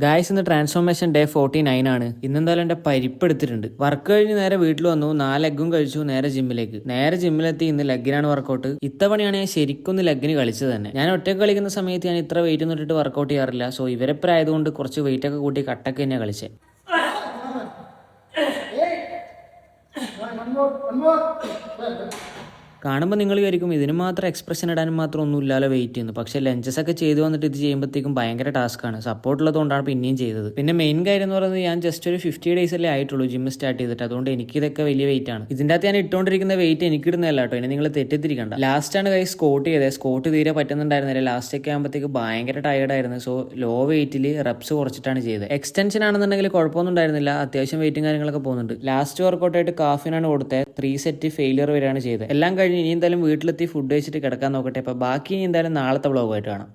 Guys, ഇന്ന് transformation day 49 ആണ്. ഇന്നെന്തായാലും എൻ്റെ പരിപ്പ് എടുത്തിട്ടുണ്ട്. വർക്ക് കഴിഞ്ഞ് നേരെ വീട്ടിൽ വന്നു, 4 ലെഗും കഴിച്ചു, നേരെ ജിമ്മിലെത്തി. ഇന്ന് ലെഗിനാണ് വർക്കൗട്ട്. ഇത്തവണയാണ് ഞാൻ ശരിക്കും ലെഗിന് കളിച്ചത് തന്നെ. ഞാൻ ഒറ്റയ്ക്ക് കളിക്കുന്ന സമയത്ത് ഞാൻ ഇത്ര വെയിറ്റ് ഒന്നും ഇട്ടിട്ട് വർക്കൗട്ട് ചെയ്യാറില്ല. സോ ഇവരെപ്പോ ആയതുകൊണ്ട് കുറച്ച് വെയിറ്റ് ഒക്കെ കൂട്ടി കട്ടൊക്കെ തന്നെയാണ് കളിച്ചത്. കാണുമ്പോൾ നിങ്ങൾ വിചാരിക്കും ഇതിന് മാത്രം എക്സ്പ്രഷൻ ഇടാനും മാത്രം ഒന്നും ഇല്ലാലോ വെയിറ്റ് ചെയ്യുന്നു. പക്ഷേ ലഞ്ചസ് ഒക്കെ ചെയ്ത് വന്നിട്ട് ഇത് ചെയ്യുമ്പോഴത്തേക്കും ഭയങ്കര ടാസ്ക്കാണ്. സപ്പോർട്ട് ഉള്ളതുകൊണ്ടാണ് പിന്നെയും ചെയ്തത്. പിന്നെ മെയിൻ കാര്യം എന്ന് പറയുന്നത് ഞാൻ ജസ്റ്റ് ഒരു 50 ഡേയ്സ് അല്ലേ ആയിട്ടുള്ളൂ ജിം സ്റ്റാർട്ട് ചെയ്തിട്ട്. അതുകൊണ്ട് എനിക്കിതൊക്കെ വലിയ വെയിറ്റ് ആണ്. ഇതിൻ്റെ അകത്ത് ഞാൻ ഇട്ടുകൊണ്ടിരിക്കുന്ന വെയിറ്റ് എനിക്കിടുന്നതല്ല കേട്ടോ. ഇനി നിങ്ങൾ തെറ്റിദ്ധരിക്കണ്ട. ലാസ്റ്റാണ് കൈ സ്കോട്ട് ചെയ്തത്. സ്കോട്ട് തീരെ പറ്റുന്നുണ്ടായിരുന്നില്ല. ലാസ്റ്റ് ഒക്കെ ആകുമ്പോഴത്തേക്ക് ഭയങ്കര ടയർഡായിരുന്നു. സോ ലോ വെയിറ്റിൽ റെപ്സ് കുറച്ചിട്ടാണ് ചെയ്തത്. എക്സ്റ്റൻഷൻ ആണെന്നുണ്ടെങ്കിൽ കുഴപ്പമൊന്നും ഉണ്ടായിരുന്നില്ല. അത്യാവശ്യം വെയിറ്റും കാര്യങ്ങളൊക്കെ പോകുന്നുണ്ട്. ലാസ്റ്റ് വർക്കൗട്ടായിട്ട് കാഫിനാണ് കൊടുത്തത്. 3 സെറ്റ് ഫെയിലിയർ വരെയാണ് ചെയ്തത്. എല്ലാം ഇനി എന്തായാലും വീട്ടിലെത്തി ഫുഡ് കഴിച്ചിട്ട് കിടക്കാൻ നോക്കട്ടെ. അപ്പോൾ ബാക്കി ഇനി എന്തായാലും നാളത്തെ വ്ളോഗായിട്ട് കാണാം.